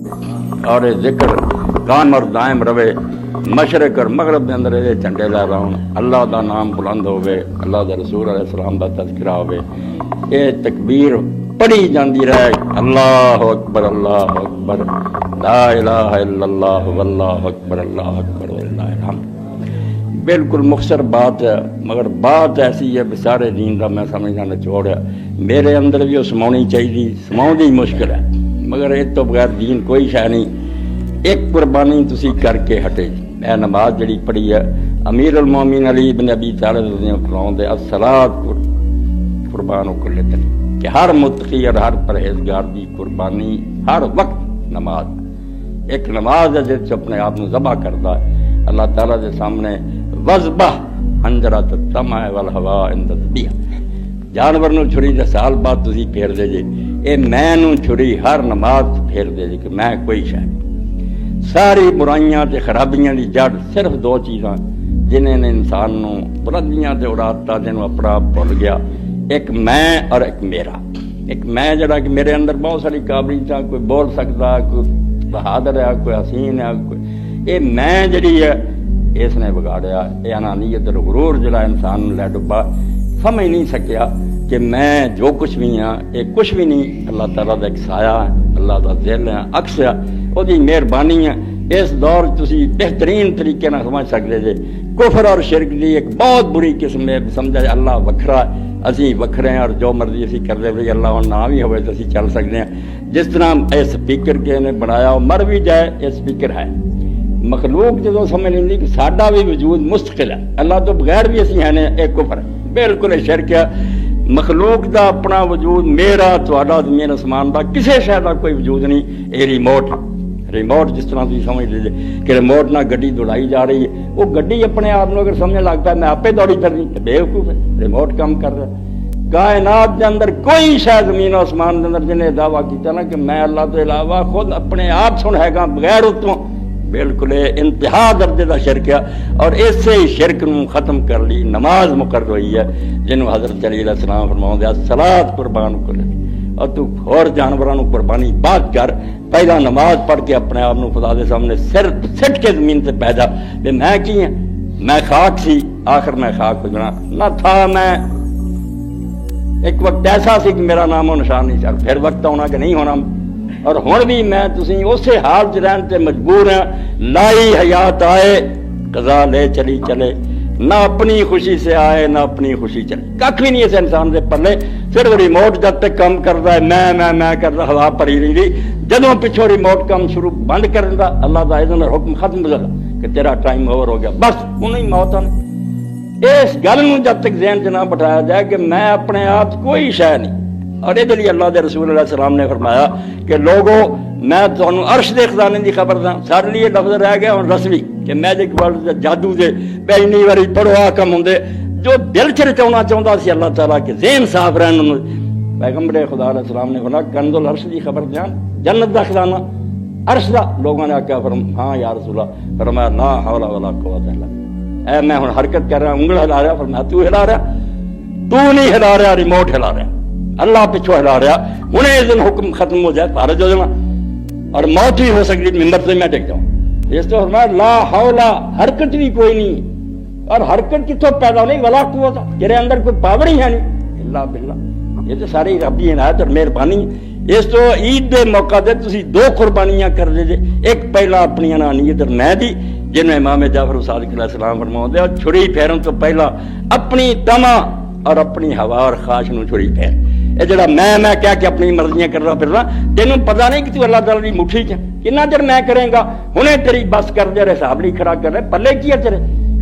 اور یہ ذکر قائم اور دائم رہے، مشرق اور مغرب کے اندر یہ جھنڈے لے رہا ہوں، اللہ دا نام بلند ہوئے، اللہ دا رسول علیہ السلام دا تذکرہ ہوئے، یہ تکبیر پڑھی جاندی رہے، اللہ اکبر لا الہ الا اللہ واللہ اکبر وللہ الحمد۔ بالکل مختصر بات ہے، مگر بات ایسی ہے سارے دین کا میں سمجھنا نچوڑ ہے، میرے اندر بھی وہ سماؤنی چاہیے، سماؤں ہی مشکل ہے، مگر اس تو بغیر دین کوئی شے نہیں۔ ایک قربانی تسی کر کے ہٹے جی، میں نماز جڑی پڑھی ہے امیر المومنین علی بن ابی طالب رضی اللہ عنہ فرماؤندے الصلاۃ قربان کل دن، کہ ہر متقی اور ہر پرہیزگار دی قربانی ہر وقت نماز، ایک نماز ہے جس اپنے آپ کو ذبح کرتا ہے اللہ تعالیٰ کے سامنے، وذبح حنجرۃ الطمع والہوا عند الذبیح، جانور نو چھری دے سال بعد تسی پھیر دے جے، اے میں نو چھری ہر نماز پھیر دے جے کہ میں کوئی شے نہیں۔ ساری برائیاں تے خرابیاں دی جڑ صرف دو چیزاں جنہیں نے انسان نو بلندیاں تے اڑاتا، جنوں اپنا آپ بھول گیا، ایک میں اور ایک میرا۔ ایک میں جڑا کہ میرے اندر بہت ساری قابلیتاں، کوئی بول سکتا، کوئی بہادر ہے، کوئی حسین ہے، کوئی یہ میں جڑی ہے اس نے بگاڑیا، یہ انانیت اور غرور جڑا انسان لے ڈبا، سمجھ نہیں سکیا کہ میں جو کچھ بھی ہاں یہ کچھ بھی نہیں، اللہ تعالیٰ کا ایک سایہ ہے، اللہ کا ذل ہے، عکس ہے، وہ مہربانی ہے۔ اس دور تسی بہترین طریقے نہ سمجھ سکتے جے کفر اور شرک دی ایک بہت بری قسم ہے، سمجھا جائے اللہ وکھرا، اسی وکھرے ہیں اور جو مرضی اسی کر دے، اللہ نہ بھی ہوئے تو اسی چل سکتے ہیں۔ جس طرح یہ سپیکر کے نے بنایا، مر بھی جائے یہ سپیکر ہے، مخلوق جدو سمجھ لیندی کہ ساڈا بھی وجود مستقل ہے، اللہ تو بغیر بھی اسی ہیں، ایک کفر ہے، بالکل شرک ہے۔ مخلوق دا اپنا وجود، میرا تہاڈا زمین آسمان دا کسے شے دا کوئی وجود نہیں۔ یہ ریموٹ جس طرح تھی سمجھ لیجیے کہ ریموٹ نہ گڈی دوڑائی جا رہی ہے، وہ گڈی اپنے آپ اگر سمجھنے لگتا ہے میں آپ دوڑی کر رہی، بے وقوف ہے، ریموٹ کام کر رہا ہے۔ کائنات کے اندر کوئی شاید زمین و آسمان کے اندر جنہیں دعویٰ کیا نا کہ میں اللہ تو علاوہ خود اپنے آپ سن ہے گا بغیر اتوں، بالکل انتہا درجے کا شرک ہے۔ اور اسی شرک نو ختم کر لی نماز مقرر ہوئی ہے، جنہوں حضرت علی علیہ السلام فرماؤں دیا صلاۃ قربان کر لی، اور تو اور جانوروں قربانی بات کر، پہلا نماز پڑھ کے اپنے آپ خدا دے سامنے سر سٹ کے زمین سے پیدا کہ میں کی ہوں، میں خاک سی، آخر میں خاک ہو جانا نہ تھا، میں ایک وقت ایسا سی کہ میرا نام و نشان نہیں چل، پھر وقت ہونا کہ نہیں ہونا، اور ہن بھی میں تسی اسی حال چ رہن تے مجبور ہیں۔ لائی حیات آئے قضا لے چلی چلے، نہ اپنی خوشی سے آئے نہ اپنی خوشی چلے، کھ بھی نہیں اس انسان سے پلے، صرف ریموٹ جب تک کام کرتا ہے میں کرتا، ہوا پری رہی دی، جدوں پچھوں ریموٹ کام شروع بند کر دیا، اللہ کا اذن اور حکم ختم ہو جاتا کہ تیرا ٹائم اوور ہو گیا، بس انہیں موت آنے۔ اس گل نو جب تک ذہن چ نہ بٹھایا جائے کہ میں اپنے آپ کوئی شے نہیں، اور یہ لیے اللہ کے رسول علیہ السلام نے فرمایا کہ لوگوں میں تمہیں عرش دے خزانے کی خبر داں، سارے لیے لفظ رہ گیا اور رسمی کہ میجک ورلڈ جادو دے پہلی باری پڑھو آ کم ہوں جو دل چ رچاؤنا چاہتا سی اللہ تعالیٰ کہ ذہن صاف رہن، پیغمبر خدا علیہ السلام نے فرمایا کنز العرش کی خبر دیاں، جنت دا خزانہ عرش دا۔ لوگوں نے آخیا ہاں یا رسول اللہ، فرمایا لا حول ولا قوت الا باللہ، اے میں ہن حرکت کر رہا، انگل ہلا رہا، فرمایا تو ہلا رہا، تو نہیں ہلا رہا، ریموٹ ہلا رہا، اللہ پچھو ہلا رہا، انہیں اس دن حکم ختم ہو جائے خارج ہو جانا، اور موت بھی ہو سکتی، ممبر سے میں ٹک جاؤں۔ اس تو فرمایا لا حول، حرکت بھی کوئی نہیں، اور حرکت کتوں پیدا نہیں، ولا قوت، تیرے اندر کوئی پاور ہی ہے نہیں الا باللہ۔ یہ تو ساری ربی عنایت اور مہربانی۔ اس تو عید دے موقع تے تسی دو قربانیاں کر دے جے، ایک پہلا اپنی انانیت اور میں دی، جنہیں امام جعفر صادق علیہ السلام فرماؤندے، اور چھری پھیرن تو پہلا اپنی طمع اور اپنی ہوا اور خواہش نو چھری پھیر۔ یہ جڑا میں کہہ کے اپنی مرضیاں کر رہا پھر رہا، تینوں پتہ نہیں کہ تو اللہ تعالیٰ کی مٹھی چ کتنا چر میں کریں گا، ہنے تیری بس کر دے رہے، حساب نہیں کھڑا کر رہے، پلے کیا تیرے،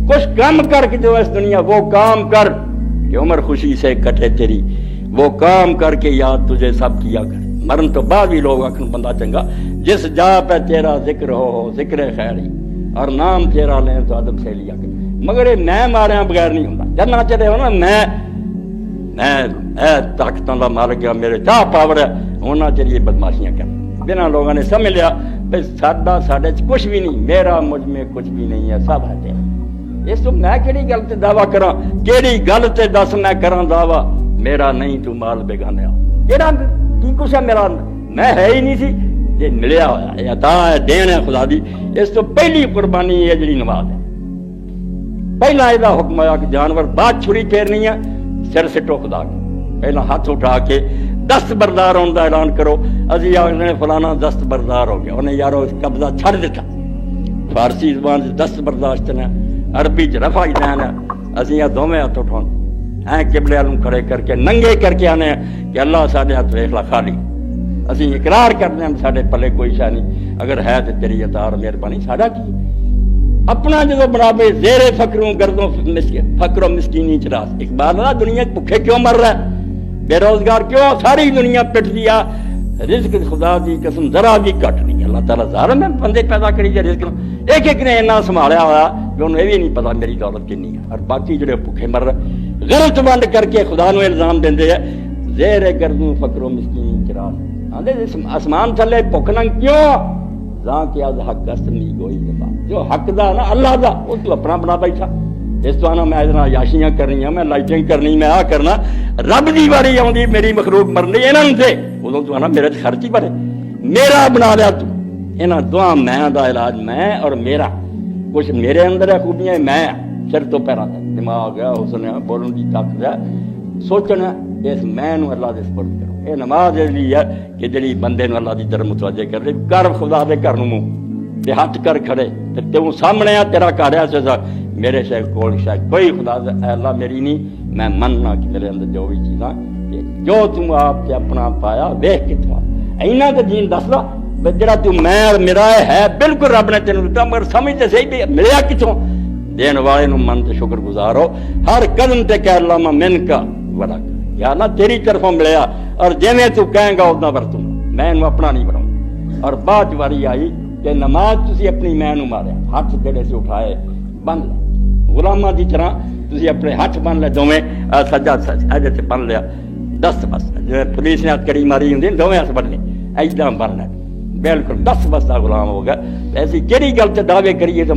کچھ کام کر کے جو اس دنیا وہ کام کر کہ عمر خوشی سے کٹے تیری، وہ کام کر کے یاد تجھے سب کیا کرے۔ مرن تو بعد بھی لوگ آخر بندہ چنگا جس جا پہ تیرا ذکر ہو ذکر خیری، اور نام تیرا لیں تو ادب سے لیا کرے، مگر یہ میں مارے بغیر نہیں ہوتا، جب نہ چلے ہو نا میں طاقتوں کا مالک ہے، میرے چاہ پاور ہے، ہونا چاہیے بدماشیاں کر بنا لوگوں نے سمجھ لیا بھائی ساڈے کچھ بھی نہیں، میرا مجھ میں کچھ بھی نہیں ہے، سب ہے تیرا۔ اس تو میں کہڑی گل تے دعویٰ کراں، کہڑی گل تے دس میں کراں دعویٰ، میرا نہیں تو مال بیگانے کہڑا کی کچھ ہے میرا، میں ہے ہی نہیں سی، یہ ملیا ہوا یہ عطا ہے دین ہے خدا دی. اس تو پہلی قربانی ہے جڑی نماز ہے. پہلا یہ حکم آیا کہ جانور بعد چھری پھیرنی ہے سر سٹو خدا کے. پہلا ہاتھ اٹھا کے دست بردار ہونے کا اعلان کرو. ابھی آخر فلانا دست بردار ہو گیا انہیں یارو قبضہ چھڑ دیتا. فارسی زبان سے دست برداشت نے عربی چ رفع ہی دین ہے. اسی دونوں ہاتھ اٹھاؤ ہیں قبلے والوں کھڑے کر کے ننگے کر کے آنے کہ اللہ سارے ہاتھ ویخ لا خالی. اسی اقرار کرتے ہیں سارے پلے کوئی شہ نہیں اگر ہے تو تیری عطا اور مہربانی. ساڈا کی اپنا جدو بنا پے زیر فقروں گردوں فقر و مسکینی چراس. اقبال نہ دنیا بھوکے کیوں مر رہا ہے بے روزگار کیوں ساری دنیا پٹ دیا. رزق خدا دی قسم ذرا بھی کٹ نہیں. اللہ تعالیٰ ظاہر میں بندے پیدا کری جائے رزق ایک ایک نے اتنا سنبھالیا ہوا کہ انہوں نے یہ بھی نہیں پتا میری دولت کنی ہے. اور باقی جڑے بھوکے مر رہے غلط بند کر کے خدا نو الزام دے زیر گردوں فقر و مسکینی چراس. آدھے آسمان تھلے بھوک ننگ کیوں زاں کہ از حق استمی گوئی دبا. جو حق دا نا اللہ دا وہ تو اپنا بنا بیٹھا. اس تو آنا میں ادنا یاشیاں کرنی ہیں میں لائٹنگ کرنی میں آ کرنا. رب دی باری آؤں میری مخلوق مرنی انہوں سے ادو تو آنا میرے خرچ ہی بڑے میرا بنا لیا تو. یہاں دعا میں دا علاج میں اور میرا کچھ میرے اندر ہے خوبیاں میں سر تو پیروں تک دماغ ہے حسن ہے بولن کی طاقت ہے سوچنا اس میں اللہ دے سپرد کرو. یہ نماز ہے کہ جڑی بندے نو اللہ دی طرف متوجہ کر دے. کر خدا دے گھر منہ تے ہاتھ کر کھڑے تے تو سامنے آ تیرا گھر ہے میرے شاید کول شاید کوئی خدا اے اللہ میری نہیں. میں مننا کہ میرے اندر جو بھی چیزاں جو تم آپ سے اپنا پایا ویخ کتوں اینا تو جین دس لا جڑا تو میں اور میرا ہے بالکل رب نے تینوں دتا مگر سمجھ تے صحیح بھی ملیا کتوں. دین والے نو من تے شکر گزار ہو ہر قدم تے کہ اللہ من کا بڑا یا اللہ تیری طرفوں ملیا اور جویں تو کہیں گا اتنا برتوں میں انہوں اپنا نہیں بناؤں. اور بعد واری آئی کہ نماز تسی اپنی میں نو ماریا ہاتھ جڑے سے اٹھائے بن لے غلاماں دی طرح تسی اپنے ہاتھ بن لے دوویں سجا سجا تے بن لیا دست بس جے پولیس نے ہاتھ کڑی ماری ہوندی دوویں ہاتھ بن لے ایداں بن لے بالکل دست بس دا غلام ہو گیا. ایسی کیڑی گل تے دعوے کریے تو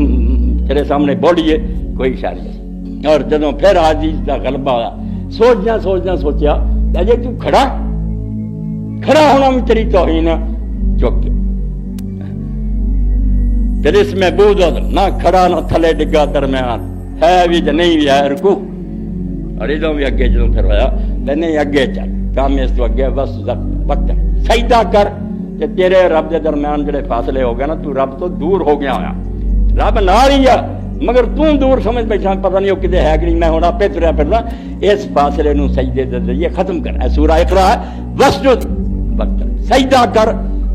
تیرے سامنے بولیے کوئی شے نہیں. اور جدوں پھر عزیز دا غلبہ ہویا سوچیا اجے تو کھڑا ہونا بھی تیری توہین چک کے پھر اس میں بوجھ نہ کھڑا نہ تھلے ڈگا درمیان ہے بھی جو نہیں بھی ہے رکو. اور ادھوں بھی اگے جدوں پھر ہوا نہیں اگے چل کام اس تو اگے بس وقت سجدہ کر کہ تیرے رب دے درمیان جڑے فاصلے ہو گئے نا تو رب تو دور ہو گیا ہوا. رب نال ہی ہے مگر توں دور سمجھ بیٹھا پتہ نہیں وہ کدے ہے کہ نہیں میں ہوں آپ تریا پھرنا. اس فاصلے نو سجدے دے ذریعے ختم کرنا. سورہ اقرا وسجد وقت سجدہ کر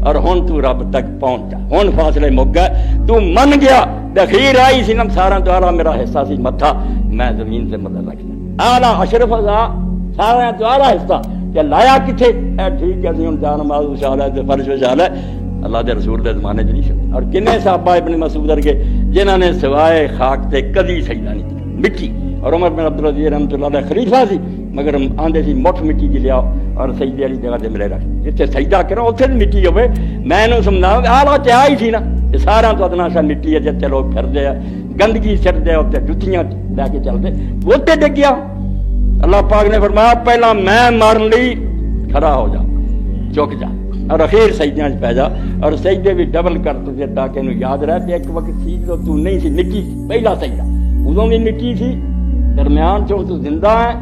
اور ہن تو رب تک پہنچ جا. ہن فاصلے مک گئے تو من گیا. اخیر آئی سی نم سارا تو اعلیٰ میرا حصہ سی متھا میں زمین سے مدد رکھنا اعلیٰ اشرف سارا تو اعلیٰ حصہ کہ لایا کتنے ٹھیک ہے ہوں جان نماز وشال ہے فرش وشال ہے اللہ دے رسول دے زمانے نہیں سکتے. اور کنے صحابہ ابن مسعود ورگے جنہوں نے سوائے خاک تے کدی سجدہ نہیں کیا مٹی. اور عمر بن عبدالعزیز رحمۃ اللہ علیہ خلیفہ سی مگر آندے سی مٹھ مٹی جی لیا اور سجدے والی جگہ تے میرے رکھ جتنے سجدہ کرو اتنے مٹی ہوے میں انہوں سمجھا آلہ تے آئی سی نا یہ سارا تو ادنا سا مٹی ہے جتنے لوگ پھرتے ہیں گندگی سٹتے اتنے جتیاں لے کے چلتے اتنے ڈگیا. اللہ پاک نے فرمایا پہلا میں مارن لی کھڑا ہو جا چک جا اور اخیر سجدے پہ جا. اور سجدے بھی ڈبل کر تجھے تاکہ انہوں یاد رہے کہ ایک وقت سی جو تو نہیں سی مٹی پہلا سجدہ ادوں بھی مٹی سی درمیان چوں تو زندہ ہے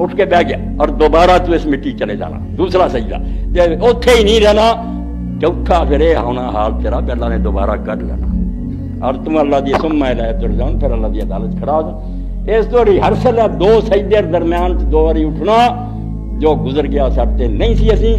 اٹھ کے بہ گیا اور دوبارہ تو اس مٹی چلے جانا دوسرا سجدہ جب اتھے ہی نہیں رہنا چوتھا پھر یہ ہونا حال تیرا پھر اللہ نے دوبارہ کٹ لینا اور تم اللہ دی سمہ لے تر جاؤ پھر اللہ دی عدالت کھڑا ہو جاؤ. اس تو ریہرسل ہے دو سجدے درمیان دو باری اٹھنا جو گزر گیا سٹتے نہیں سی اسی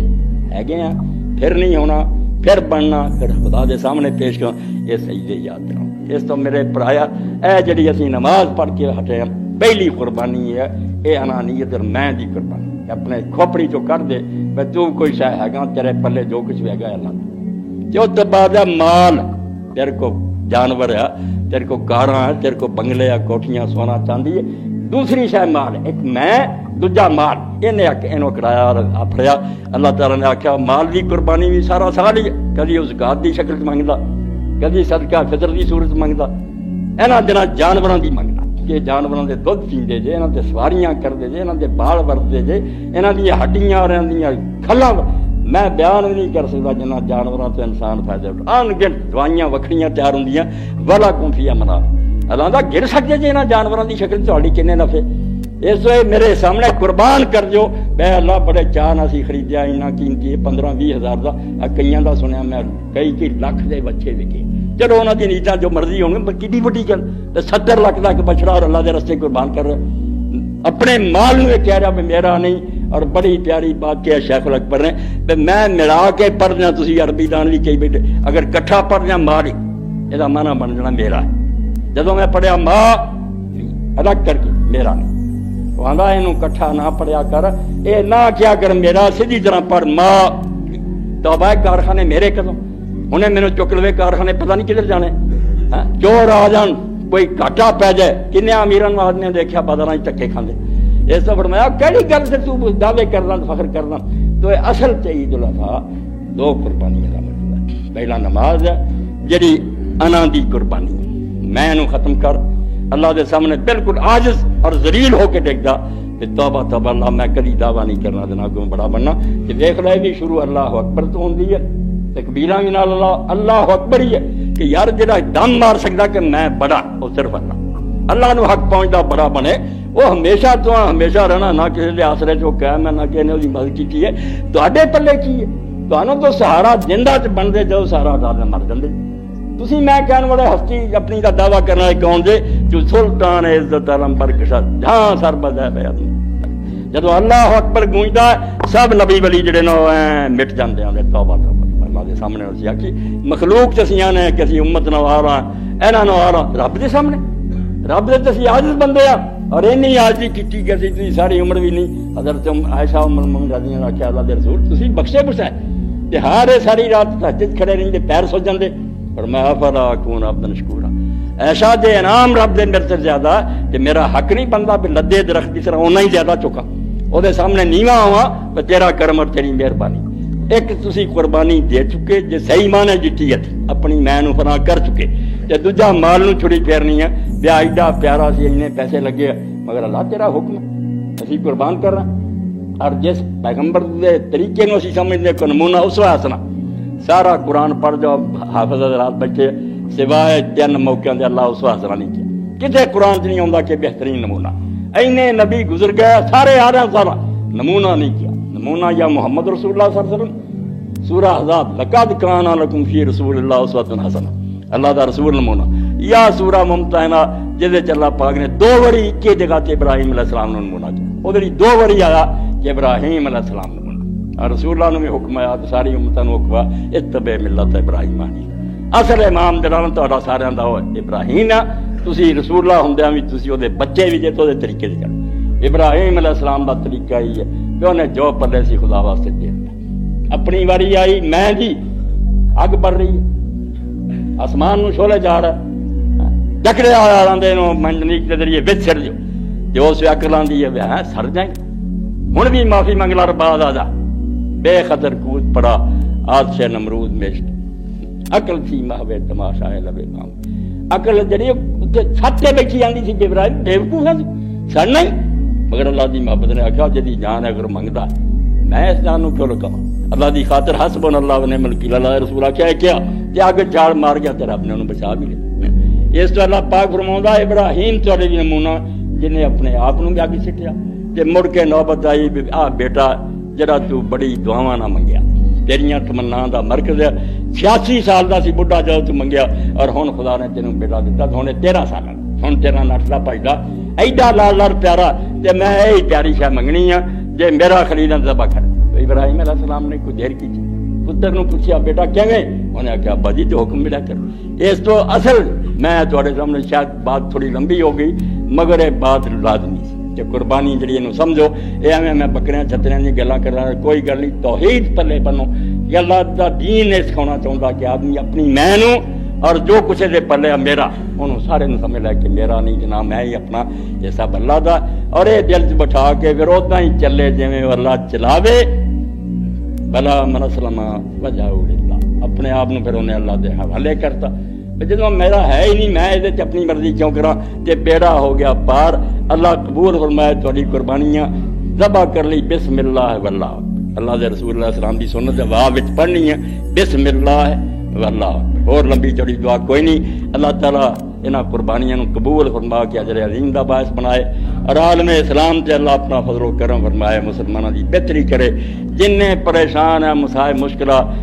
ہے گئے ہیں پھر نہیں ہونا پھر بننا پھر خدا دے سامنے پیش کرنا یہ سجدے یاد رہو. اس تو میرے پرایا اے جڑی اسی نماز پڑھ کے ہٹے پہلی قربانی ہے اے انانیت اور میں دی قربانی اپنے کھوپڑی چو کر دے میں تو کوئی شے ہے گا تیرے پلے جو کچھ بھی ہے گا اللہ جو تو بعد مال تیرے کو جانور ہے تیرے کو کاراں ہے تیرے کو بنگلے ہے کوٹھیاں سونا چاندی ہے دوسری شے مال ایک میں دوجا مال انہوں کرایا اور پھڑیا. اللہ تعالیٰ نے آخیا مال دی قربانی بھی سارا سال ہی کدی وہ زکات دی شکل منگتا کدی صدقہ فطر دی صورت منگتا یہاں دنوں جانوراں دی منگنا کہ جانوراں دے دودھ پیندے جے یہاں تے سواریاں کرتے جے یہاں دے بال ورتتے جے یہاں دی ہڈیاں اور یہاں دی کھلاں میں بیان بھی نہیں کر سکتا جنہ جانوراں تو انسان فائدہ ان گن دوائیاں وکھریاں تیار ہوندیاں ولا کم فی امنا اللہ گر سکتے جی انہاں جانوراں دی شکل تہاڈی کنے نفع اس وے میرے سامنے قربان کر جو بے اللہ بڑے چاہ نہ سی خریدیا انہاں قیمتی 15-20 ہزار دا کئیاں دا سنیا میں کئی لاکھ دے بچے وکے چلو انہاں دی نیتاں جو مرضی ہون گے کڈی وڈی گل تے 70 لاکھ دا بچڑا اور اللہ دے راستے قربان کر رہا اپنے مال نو کہہ رہا بھی میرا نہیں اور بڑی پیاری بات کیا شیخ الاکبر نے کہ میں ملا کے پڑھنا تسی عربی دان بھی کئی بیٹھے اگر کٹھا پڑھنا ماں نہیں یہ مانا بن جانا میرا ہے جدوں میں پڑھیا ماں الگ کر کے میرا نہیں وہ آندا اینوں کٹھا نہ پڑھیا کر اے نہ کیا کر میرا سیدھی طرح پڑھ ماں توبہ کارخانے میرے کدوں انہیں میرے چک لوے کارخانے پتہ نہیں کدھر جانے چور آ جان کوئی گھاٹا پی جائے کنے امیراں آدمی دیکھا بازاراں چکے کھاندے اس نے فرمایا کہڑی گل سے تو دعوے کرنا فخر کرنا تو اصل تے عید الاضحیٰ 2 قربانیاں دا مطلب ہے پہلا نماز ہے جڑی انا دی قربانی میں نو ختم کر اللہ دے سامنے بالکل عاجز اور ذلیل ہو کے ڈگدا کہ توبہ توبہ اللہ میں کبھی دعویٰ نہیں کرنا دینا کو بڑا بننا کہ دیکھ لے بھی شروع اللہ اکبر تو ہوندی ہے تکبیراں بھی نال اللہ اکبر ہی ہے کہ یار جڑا دم مار سکدا کہ میں بڑا وہ صرف اللہ نو حق پہنچدا بڑا بنے وہ ہمیشہ تو ہمیشہ رہنا نہ کسی کے آسرے چ قائم ہے نہ کسی نے مدد کی ہے تواڈے پلے کی ہے تانوں تو سہارا زندہ چ بنتے جاؤ سہارا ڈال مر جاندے تسی میں کہنے والے ہستی اپنی دا دعویٰ کرنا ہے کون دے جو سلطان عزت علم برکشا جہاں سر بجائے پہ جدو اللہ اکبر گونجدا سب نبی ولی جڑے نو مٹ جاندے ہیں توبہ توبہ اللہ دے سامنے اسی آکھی مخلوق چسیاں نے کہ اسی امت نو آ رہا انہاں نو آ رہا رب دے سامنے رب دے تسی عاجز بندے آ اور اینی عاجزی کیتی کہ تسی ساری عمر بھی نہیں حضرت عائشہ ام المؤمنین رضی اللہ عنہا اللہ دے رسول تسی بخشے بخشائے تے ہارے ساری رات تہجد کھڑے رہندے پیر سو جاندے فرمایا فلا اکون عبدا شکورا ایسا دے انعام رب دے میرے سے زیادہ کہ میرا حق نہیں بنتا بھی لدے درخت کی طرح اونا ہی زیادہ چکا وہ دے سامنے نیواں ہوا تو تیرا کرم اور تیری مہربانی ایک تسی قربانی دے چکے جے صحیح معنی جتی ہے اپنی میں نو فنا کر چکے تے دوجا مال نو چھڑی پھیرنی ہے بیا ایڈا پیارا سی اننے پیسے لگے مگر اللہ تیرا حکم اسی قربان کر رہا اور جس پیغمبر دے طریقے نو اسی سمجھنے کو نمونہ اسوا حسنا سارا قرآن پڑھ جاؤ حافظ حضرات بیٹھے سوائے 3 موقعوں دے اللہ اسوا حسنا نہیں کیا کتے قرآن چ نہیں آندا کہ بہترین نمونہ اینے نبی گزر گیا سارے آ رہے سارا نمونہ نہیں کیا نمونہ یا محمد رسول اللہ صلی اللہ علیہ وسلم سورہ احزاب لقد کان لکم فی رسول اللہ اسوۃ حسنہ اللہ دا رسول نمونہ یا سورہ ممتحنہ جہدے چ اللہ پاک نے 2 واری ایک جگہ تے ابراہیم علیہ السلام نو نمونہ کیا او دی 2 واری آیا کہ ابراہیم علیہ السلام نمونہ اور رسول اللہ نے بھی حکم آیا ساری امتاں نو حکم اتبع ملت ابراہیم اصل امام جڑا تہاڈا سارے دا ابراہیم ہے تسی رسول اللہ ہوندیاں وی تسی او دے بچے وی جے تو دے طریقے دے کر ابراہیم علیہ السلام دا طریقہ ہی ہے کہ انہیں جو پلے سی خدا واسطے دے اپنی واری آئی میں جی اگ بڑھ رہی ہے آسمان نو شولے جا رہا ہے ڈکڑے آدھے نو منجنیک کے ذریعے وچ سڑ جو جو اس عقل آندی ہے ہاں سڑ جائیں ہن بھی معافی منگلا بعد آ جا بے خطر کود پڑا آدش نمرود میشت عقل تھی ماہوے تماشا ہے لبے ماں عقل جڑی چھت تے بیٹھی آندی سی ابراہیم بیوقوف ہے سڑ نہیں مگر اللہ دی محبت نے آخیا جدی جان اگر منگتا میں اس جان نو کیوں لکاواں اللہ دی خاطر حسبنا اللہ و نعم الوکیل اللہ رسول آخیا کیا کہ اگ جھاڑ مار گیا تے رب نے انہوں بچا بھی لیا اس تو اللہ پاک فرماوندا ابراہیم تہاڈے دی نمونہ جنہیں اپنے آپ نو بھی اگ سٹیا تے مڑ کے نوبت آئی آ بیٹا جڑا تو بڑی دعاواں نہ منگیا تیریاں تمنا دا مرکز ہے 86 سال دا سی بڈھا جدوں تو منگیا اور ہن خدا نے تینوں بیٹا دتا ہن 13 سال ہن تیرا نٹدا بھجدا ایڈا لال لال پیارا تے میں یہی پیاری شے منگنی ہے جے میرا خلیل ذبح کر ابراہیم علیہ السلام نے کوئی دیر کی پتر نو پوچھیا بیٹا کیویں انہیں آخیا ابا جی تو حکم ملا کر اس تو اصل میں تھوڑے سامنے شاید بات تھوڑی لمبی ہو گئی مگر یہ بات لازمی سی کہ قربانی جڑی انہوں سمجھو یہ ایویں میں بکریاں چھتریاں دی گلاں کر رہا کوئی گل نہیں توحید پلے بنو کہ اللہ دا دین یہ سکھانا چاہتا کہ آدمی اپنی میں نو اور جو کچھ دے پلے میرا انہوں سارے نو سمجھ لے کہ میرا نہیں جناب میں ہی اپنا یہ سب اللہ دا اور یہ دل چ بٹھا کے پھر اتنا ہی چلے جویں اللہ چلاوے بلا من اسلم وجہہ للہ اپنے آپ نو پھر انہیں اللہ دے حوالے کرتا جدوں میرا ہے ہی نہیں میں یہ اپنی مرضی کیوں کراں کہ بیڑا ہو گیا پار اللہ قبول فرمائے تھوڑی قربانیاں ذبح کر لی بسم اللہ واللہ اللہ دے رسول اللہ السلام دی سنت واہ وچ پڑھنی ہے بسم اللہ واللہ، اور لمبی چوڑی دعا کوئی نہیں۔ اللہ تعالیٰ انہاں قربانیاں نو قبول فرما کے اجر عظیم دا باعث بنائے، اور عالم اسلام تے اللہ اپنا فضل و کرم فرمائے، مسلمانوں دی بہتری کرے، جن پریشان ہیں مسائب مشکلات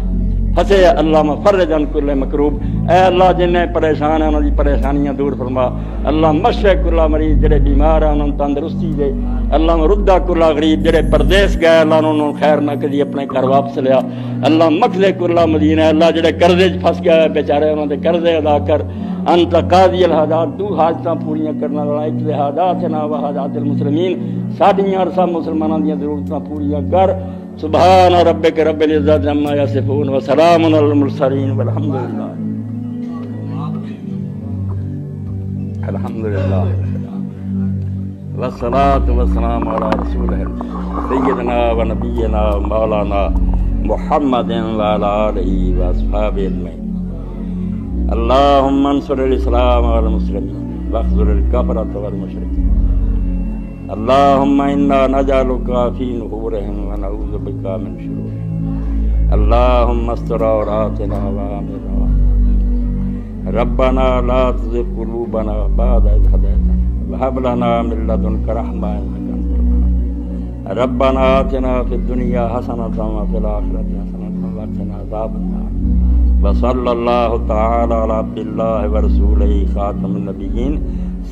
پھنسے اللہ فرجن کل مکروب، اے اللہ جن پریشان ہیں انہوں دی پریشانیاں دور فرما، اللہ مشرق کلا مریض جڑے بیمار ہیں انہوں تندرستی دے، اللہ ردہ کلا غریب جڑے پردیس گئے اللہ انہوں خیر نہ کری اپنے گھر واپس لیا، اللہ مقصد کلا مدینہ، اللہ جڑے قرضے پھنس گئے بیچارے انہوں دے قرضے ادا کر، انت قاضی الحاجات، تو حاجتاں پوریاں کرنا والا، اقضِ حاجاتنا و حاجات المسلمین، ساڈیاں اور سب مسلمانوں دیاں ضرورتاں پوریاں کر۔ سبحان ربک رب العزت عما یصفون وسلام علی المرسلین والحمد للہ الحمدللہ والصلاة والسلام علی رسول سیدنا و نبینا مولانا محمد وعلی آلہ واصحابہ اجمعین۔ اللہم انصر الاسلام والمسلمین واخذل الکفرۃ والمشرکین، اللہم انا نجعلک فی نحورہم ونعوذ بک من شرورہم، اللہم استر عوراتنا وآمن رواتنا، ربنا لا تزغ قلوبنا بعد إذ هديتنا وهب لنا من لدنك رحمة إنك أنت الوهاب، ربنا آتنا في الدنيا حسنة وفي الآخرة حسنة وقنا عذاب النار، وصلى الله تعالى على عبد الله ورسوله خاتم النبيين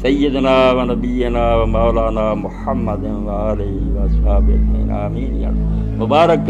سیدنا و نبینا و مولانا محمد و آلہ و اصحابہ اجمعین، آمین یا رب۔ مبارک